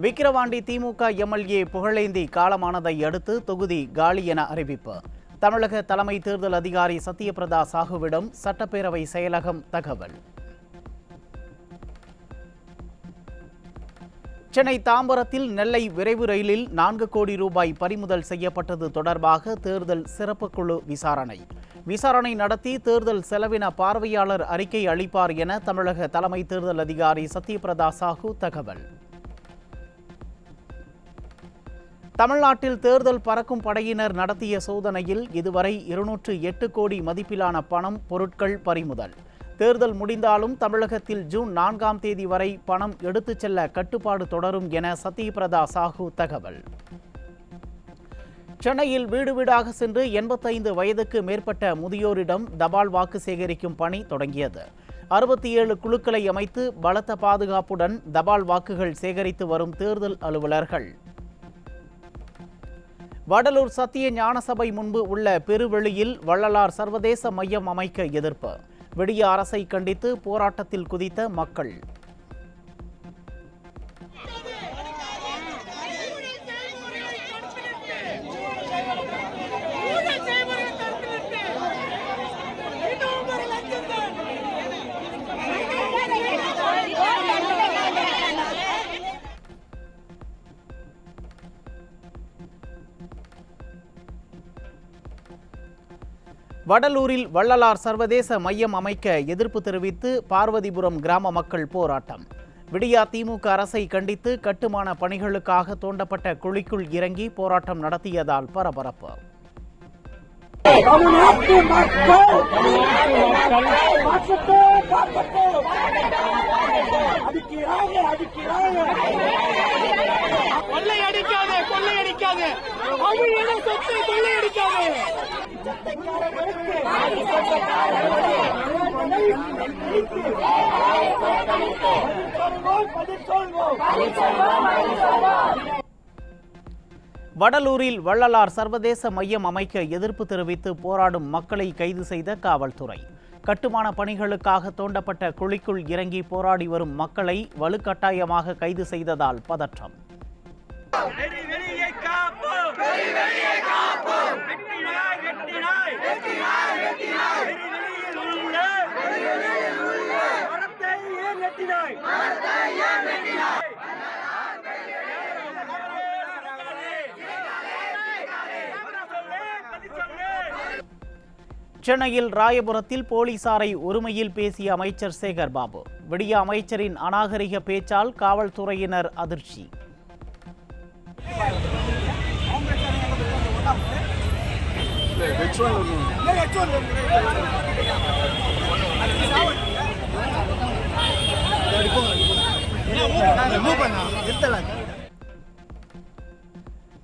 விக்கிரவாண்டி திமுக MLA Pugazhendhi காலமானதை அடுத்து தொகுதி காலி என அறிவிப்பு. தமிழக தலைமை தேர்தல் அதிகாரி சத்யபிரதா சாஹூவிடம் சட்டப்பேரவை செயலகம் தகவல். சென்னை தாம்பரத்தில் நெல்லை விரைவு ரயிலில் 4 கோடி ரூபாய் பறிமுதல் செய்யப்பட்டது தொடர்பாக தேர்தல் சிறப்பு குழு விசாரணை நடத்தி தேர்தல் செலவின பார்வையாளர் அறிக்கை அளிப்பார் என தமிழக தலைமை தேர்தல் அதிகாரி சத்யபிரதா சாஹூ தகவல். தமிழ்நாட்டில் தேர்தல் பறக்கும் படையினர் நடத்திய சோதனையில் இதுவரை 208 கோடி மதிப்பிலான பணம், பொருட்கள் பறிமுதல். தேர்தல் முடிந்தாலும் தமிழகத்தில் ஜூன் 4ஆம் தேதி வரை பணம் எடுத்துச் செல்ல கட்டுப்பாடு தொடரும் என சத்யபிரதா சாஹூ தகவல். சென்னையில் வீடு வீடாக சென்று 85 வயதுக்கு மேற்பட்ட முதியோரிடம் தபால் வாக்கு சேகரிக்கும் பணி தொடங்கியது. 67 குழுக்களை அமைத்து பலத்த பாதுகாப்புடன் தபால் வாக்குகள் சேகரித்து வரும் தேர்தல் அலுவலர்கள். வடலூர் சத்திய ஞான சபை முன்பு உள்ள பெருவெளியில் வள்ளலார் சர்வதேச மையம் அமைக்க எதிர்ப்பு. விடிய அரசை கண்டித்து போராட்டத்தில் குதித்த மக்கள். வடலூரில் வள்ளலார் சர்வதேச மையம் அமைக்க எதிர்ப்பு தெரிவித்து பார்வதிபுரம் கிராம மக்கள் போராட்டம். விடியா திமுக அரசை கண்டித்து கட்டுமான பணிகளுக்காக தோண்டப்பட்ட குழிக்குள் இறங்கி போராட்டம் நடத்தியதால் பரபரப்பு. வடலூரில் வள்ளலார் சர்வதேச மையம் அமைக்க எதிர்ப்பு தெரிவித்து போராடும் மக்களை கைது செய்த காவல்துறை. கட்டுமான பணிகளுக்காக தோண்டப்பட்ட குழிக்குள் இறங்கி போராடி வரும் மக்களை வலுக்கட்டாயமாக கைது செய்ததால் பதற்றம். சென்னையில் ராயபுரத்தில் போலீசாரை ஒருமையில் பேசிய அமைச்சர் சேகர் பாபு. விடிய அமைச்சரின் அநாகரிக பேச்சால் காவல்துறையினர் அதிர்ச்சி.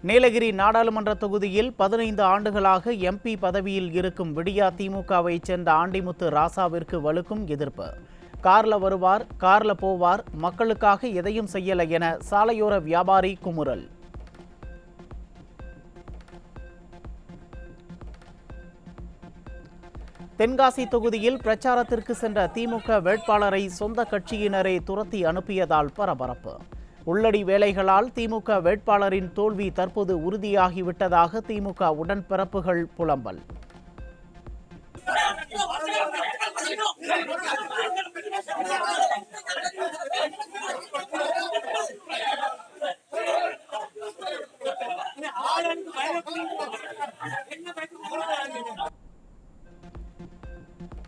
நீலகிரி நாடாளுமன்ற தொகுதியில் 15 ஆண்டுகளாக எம்பி பதவியில் இருக்கும் விடியா திமுகவை சேர்ந்த ஆண்டிமுத்து ராசாவிற்கு வலுக்கும் எதிர்ப்பு. கார்ல வருவார், கார்ல போவார், மக்களுக்காக எதையும் செய்யல என சாலையோர வியாபாரி குமுறல். தென்காசி தொகுதியில் பிரச்சாரத்திற்கு சென்ற திமுக வேட்பாளரை சொந்த கட்சியினரே துரத்தி அனுப்பியதால் பரபரப்பு. உள்ளடி வேலைகளால் திமுக வேட்பாளரின் தோல்வி தற்போது உறுதியாகிவிட்டதாக திமுக உடன்பிறப்புகள் புலம்பல்.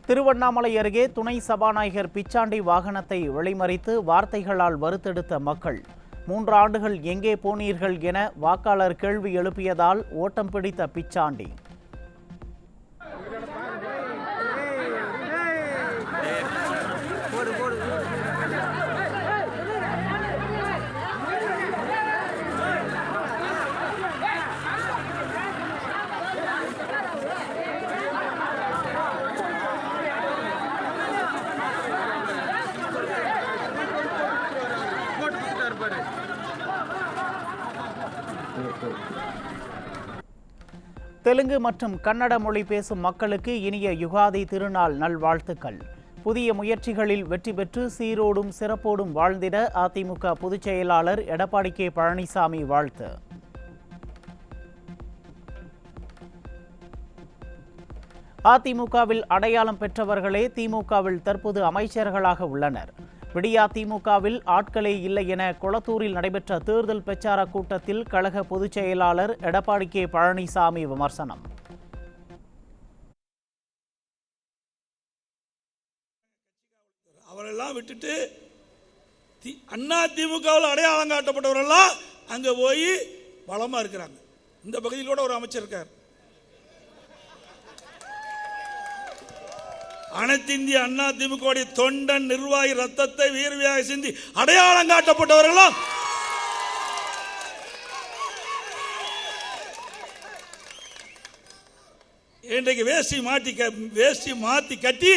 திருவண்ணாமலை அருகே துணை சபாநாயகர் பிச்சாண்டி வாகனத்தை வழிமறித்து வார்த்தைகளால் வறுத்தெடுத்த மக்கள். 3 ஆண்டுகள் எங்கே போனீர்கள் என வாக்காளர் கேள்வி எழுப்பியதால் ஓட்டம் பிடித்த பிச்சாண்டி. தெலுங்கு மற்றும் கன்னட மொழி பேசும் மக்களுக்கு இனிய யுகாதி திருநாள் நல்வாழ்த்துக்கள். புதிய முயற்சிகளில் வெற்றி பெற்று சீரோடும் சிறப்போடும் வாழ்ந்திட அதிமுக பொதுச் செயலாளர் எடப்பாடி கே பழனிசாமி வாழ்த்து. அதிமுகவில் அடையாளம் பெற்றவர்களே திமுகவில் தற்போது அமைச்சர்களாக உள்ளனர். விடியா திமுகவில் ஆட்களே இல்லை என கொளத்தூரில் நடைபெற்ற தேர்தல் பிரச்சார கூட்டத்தில் கழக பொதுச் செயலாளர் எடப்பாடி கே பழனிசாமி விமர்சனம். அவரெல்லாம் விட்டுட்டு அண்ணா திமுகவில் அடையாளம் காட்டப்பட்டவரெல்லாம் அங்க போய் பலமா இருக்கிறாங்க. இந்த பகுதியில் கூட ஒரு அமைச்சர் இருக்கார். அனைத்து இந்திய அண்ணா திமுக தொண்டன் நிர்வாகி ரத்தத்தை வீர்வியாக சிந்தி அடையாளம் காட்டப்பட்டவர்களும் இன்றைக்கு வேஷ்டி மாத்தி கட்டி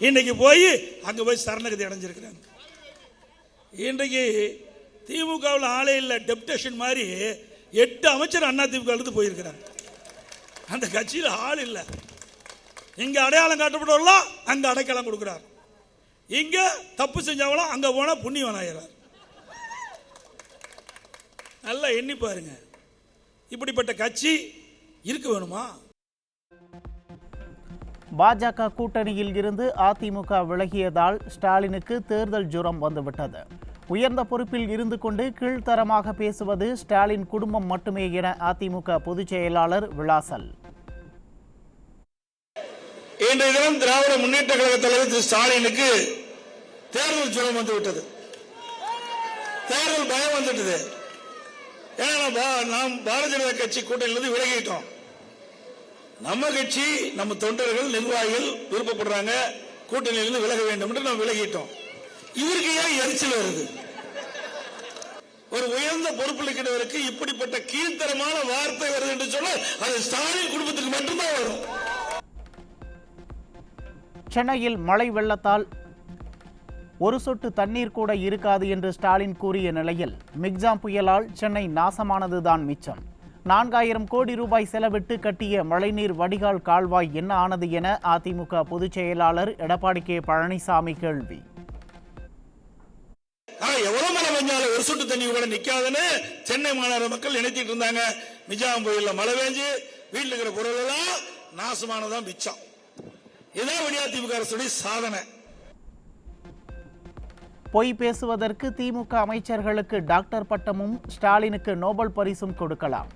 இன்றைக்கு போய் அங்க போய் சரணகதி அடைஞ்சிருக்கிறாங்க. இன்றைக்கு திமுகவில் ஆளே இல்லை, டெப்டேஷன் மாதிரி 8 அமைச்சர் அண்ணா திமுக போயிருக்கிறாங்க. அந்த கட்சியில் ஆள் இல்லை. இங்க அடையாளம் காட்டப்பட்டவர்களா அங்க அடைக்கலம் கொடுக்கிறார். இங்க தப்பு செஞ்சவங்களும் அங்க போனா புண்ணியவனாகிறார். நல்லா எண்ணி பாருங்க, இப்படிப்பட்ட கட்சி இருக்க வேணுமா? பாஜக கூட்டணியில் இருந்து அதிமுக விலகியதால் ஸ்டாலினுக்கு தேர்தல் ஜுரம் வந்துவிட்டது. உயர்ந்த பொறுப்பில் இருந்து கொண்டு கீழ்த்தரமாக பேசுவது ஸ்டாலின் குடும்பம் மட்டுமே என அதிமுக பொதுச் செயலாளர் விளாசல். இன்றைய தினம் திராவிட முன்னேற்ற கழக தலைவர் திரு ஸ்டாலினுக்கு தேர்தல் ஜுரம் வந்துவிட்டது. தேர்தல் பயம் வந்துட்டது. ஏன்னா நாம் பாரதிய ஜனதா கட்சி கூட்டணியிலிருந்து விலகிட்டோம். நம்ம கட்சி, நம்ம தொண்டர்கள், நிர்வாகிகள் விருப்பப்படுறாங்க கூட்டணியிலிருந்து விலக வேண்டும் என்று நாம் விலகிட்டோம். இவருக்கு ஏன் எரிச்சல் வருது? ஒரு உயர்ந்த பொறுப்பில் இருக்கிறவருக்கு இப்படிப்பட்ட கீழ்த்தரமான வார்த்தை வருது என்று சொல்ல அது ஸ்டாலின் குடும்பத்துக்கு மட்டும்தான் வரும். சென்னையில் மழை வெள்ளத்தால் ஒரு சொட்டு தண்ணீர் கூட இருக்காது என்று ஸ்டாலின் கூறிய நிலையில் மிக்ஜாம் புயலால் சென்னை நாசமானதுதான் மிச்சம். 4000 கோடி ரூபாய் செலவிட்டு கட்டிய மழைநீர் வடிகால் கால்வாய் என்ன ஆனது என அதிமுக பொதுச் செயலாளர் எடப்பாடி கே பழனிசாமி கேள்வி. எவ்வளவு மழை பெஞ்சாலும் ஒரு சொட்டு தண்ணி கூட நிக்காதுன்னு சென்னை மாநகர மக்கள் நினைச்சிட்டு இருந்தாங்க. மிக்ஜாம் புயல்ல மழை பெஞ்சு வீட்டில் இருக்கிற பொருள் எல்லாம் நாசமானதான் மிச்சம். இதான் விடியா திமுக அரசுடைய சாதனை. பொய் பேசுவதற்கு திமுக அமைச்சர்களுக்கு டாக்டர் பட்டமும் ஸ்டாலினுக்கு நோபல் பரிசும் கொடுக்கலாம்.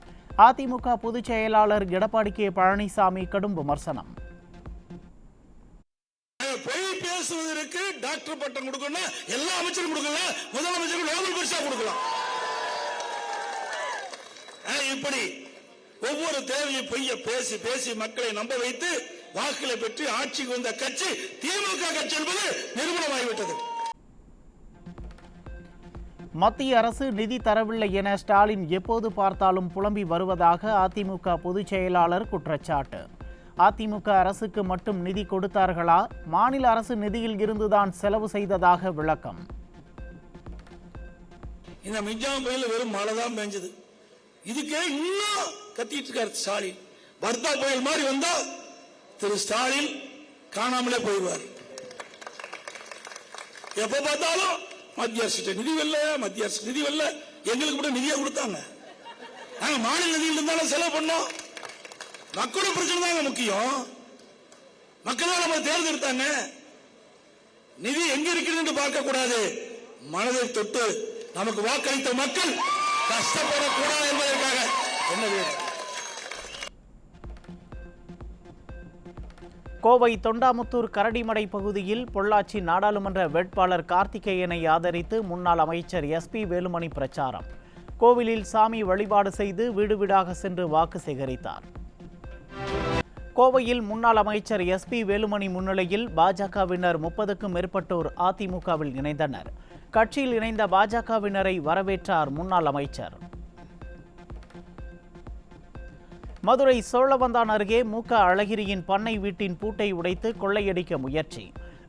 அதிமுக பொதுச் செயலாளர் எடப்பாடி கே பழனிசாமி கடும் விமர்சனம். பொய் பேசுவதற்கு டாக்டர் பட்டம் கொடுக்கணும், எல்லா அமைச்சரும் கொடுக்கல, முதலமைச்சருக்கு நோபல் பரிசா கொடுக்கலாம். இப்படி ஒவ்வொரு தேவையும் பொய்ய பேசி பேசி மக்களை நம்ப வைத்து வாக்குகளை பெற்று ஆட்சிக்கு வந்த கட்சி திமுக கட்சி என்பது நிரூபணமாகிவிட்டது. மத்திய அரசு நிதி தரவில்லை என ஸ்டாலின் எப்போது பார்த்தாலும் புலம்பி வருவதாக அதிமுக பொதுச் செயலாளர் குற்றச்சாட்டு. அதிமுக அரசுக்கு மட்டும் நிதி கொடுத்தார்களா? மாநில அரசு நிதியில் இருந்துதான் செலவு செய்ததாக விளக்கம். இந்த மிக்ஜாம் புயல் வெறும் மழை தான் பெஞ்சது. இதுக்கே இன்னும் கத்திட்டு இருக்காரு ஸ்டாலின். வர்தா புயல் மாதிரி வந்தா திரு ஸ்டாலின் காணாமலே போயிடுவார். எப்ப பார்த்தாலும் மத்திய அரசு நிதி வரல, மத்திய அரசு நிதி வரல. எங்களுக்கு கூட நிதியா கொடுத்தாங்க. நாங்க மாநில நிதியில் இருந்தாலும் செலவு பண்ணோம். மக்களோட பிரச்சனை தாங்க முக்கியம். மக்கள் தான் நம்ம தேர்ந்தெடுத்தாங்க. நிதி எங்க இருக்கிறது பார்க்க கூடாது. மனதை தொட்டு நமக்கு வாக்களித்த மக்கள் கஷ்டப்படக்கூடாது என்பதற்காக என்ன வேணும்? கோவை தொண்டாமுத்தூர் கரடிமடை பகுதியில் பொள்ளாச்சி நாடாளுமன்ற வேட்பாளர் கார்த்திகேயனை ஆதரித்து முன்னாள் அமைச்சர் SP வேலுமணி பிரச்சாரம். கோவிலில் சாமி வழிபாடு செய்து வீடு வீடாக சென்று வாக்கு சேகரித்தார். கோவையில் முன்னாள் அமைச்சர் SP வேலுமணி முன்னிலையில் பாஜகவினர் 30க்கும் மேற்பட்டோர் அதிமுகவில் இணைந்தனர். கட்சியில் இணைந்த பாஜகவினரை வரவேற்றார் முன்னாள் அமைச்சர். மதுரை சோழவந்தான் அருகே மு.க. அழகிரியின் பண்ணை வீட்டின் பூட்டை உடைத்து கொள்ளையடிக்க முயற்சி.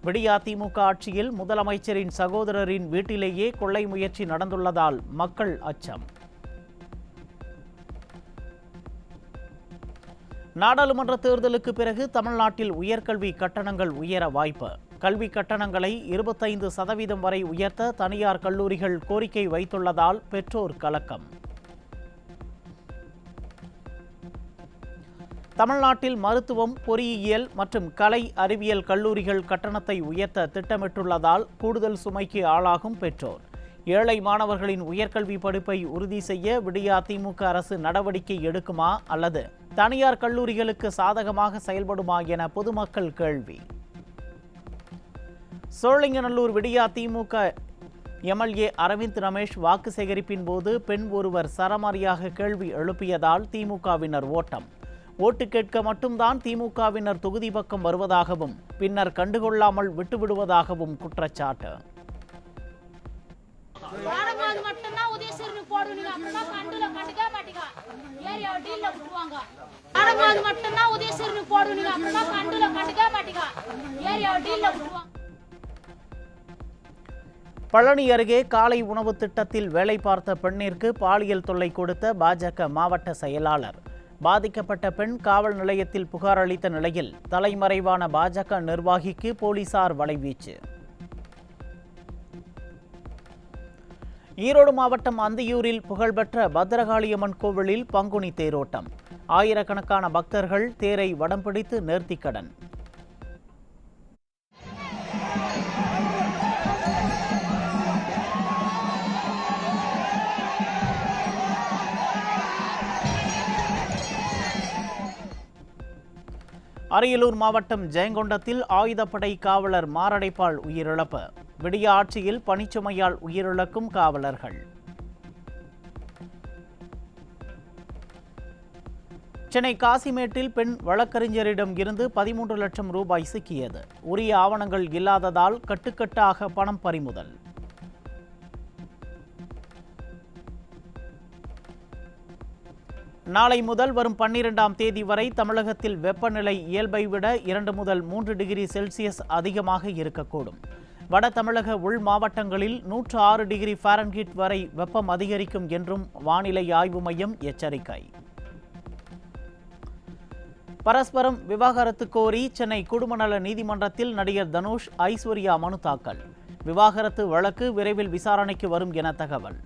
விடியா திமுக ஆட்சியில் முதலமைச்சரின் சகோதரரின் வீட்டிலேயே கொள்ளை முயற்சி நடந்துள்ளதால் மக்கள் அச்சம். நாடாளுமன்ற தேர்தலுக்கு பிறகு தமிழ்நாட்டில் உயர்கல்வி கட்டணங்கள் உயர வாய்ப்பு. கல்வி கட்டணங்களை 25% வரை உயர்த்த தனியார் கல்லூரிகள் கோரிக்கை வைத்துள்ளதால் பெற்றோர் கலக்கம். தமிழ்நாட்டில் மருத்துவம், பொறியியல் மற்றும் கலை அறிவியல் கல்லூரிகள் கட்டணத்தை உயர்த்த திட்டமிட்டுள்ளதால் கூடுதல் சுமைக்கு ஆளாகும் பெற்றோர். ஏழை மாணவர்களின் உயர்கல்வி படிப்பை உறுதி செய்ய விடியா திமுக அரசு நடவடிக்கை எடுக்குமா அல்லது தனியார் கல்லூரிகளுக்கு சாதகமாக செயல்படுமா என பொதுமக்கள் கேள்வி. சோழிங்கநல்லூர் விடியா திமுக எம்எல்ஏ அரவிந்த் ரமேஷ் வாக்கு சேகரிப்பின் போது பெண் ஒருவர் சரமாரியாக கேள்வி எழுப்பியதால் திமுகவினர் ஓட்டம். ஓட்டு கேட்க மட்டும்தான் திமுகவினர் தொகுதி பக்கம் வருவதாகவும் பின்னர் கண்டுகொள்ளாமல் விட்டுவிடுவதாகவும் குற்றச்சாட்டு. பழனி அருகே காலை உணவு திட்டத்தில் வேலை பார்த்த பெண்ணிற்கு பாலியல் தொல்லை கொடுத்த பாஜக மாவட்ட செயலாளர். பாதிக்கப்பட்ட பெண் காவல் நிலையத்தில் புகார் அளித்த நிலையில் தலைமறைவான பாஜக நிர்வாகிக்கு போலீசார் வலைவீச்சு. ஈரோடு மாவட்டம் அந்தியூரில் புகழ்பெற்ற பத்ரகாளியம்மன் கோவிலில் பங்குனி தேரோட்டம். ஆயிரக்கணக்கான பக்தர்கள் தேரை வடம் பிடித்து நேர்த்திக்கடன். அரியலூர் மாவட்டம் ஜெயங்கொண்டத்தில் ஆயுதப்படை காவலர் மாரடைப்பால் உயிரிழப்பு. விடிய ஆட்சியில் பணிச்சுமையால் உயிரிழக்கும் காவலர்கள். சென்னை காசிமேட்டில் பெண் வழக்கறிஞரிடம் இருந்து 13 லட்சம் ரூபாய் சிக்கியது. உரிய ஆவணங்கள் இல்லாததால் கட்டுக்கட்டாக பணம் பறிமுதல். நாளை முதல் வரும் 12ஆம் தேதி வரை தமிழகத்தில் வெப்பநிலை இயல்பை விட 2 முதல் 3 டிகிரி செல்சியஸ் அதிகமாக இருக்கக்கூடும். வட தமிழக உள் மாவட்டங்களில் 106 டிகிரி ஃபாரன்ஹீட் வரை வெப்பம் அதிகரிக்கும் என்றும் வானிலை ஆய்வு மையம் எச்சரிக்கை. பரஸ்பரம் விவாகரத்து கோரி சென்னை குடும்பநல நீதிமன்றத்தில் நடிகர் தனுஷ், ஐஸ்வர்யா மனு தாக்கல். விவாகரத்து வழக்கு விரைவில் விசாரணைக்கு வரும் என தகவல்.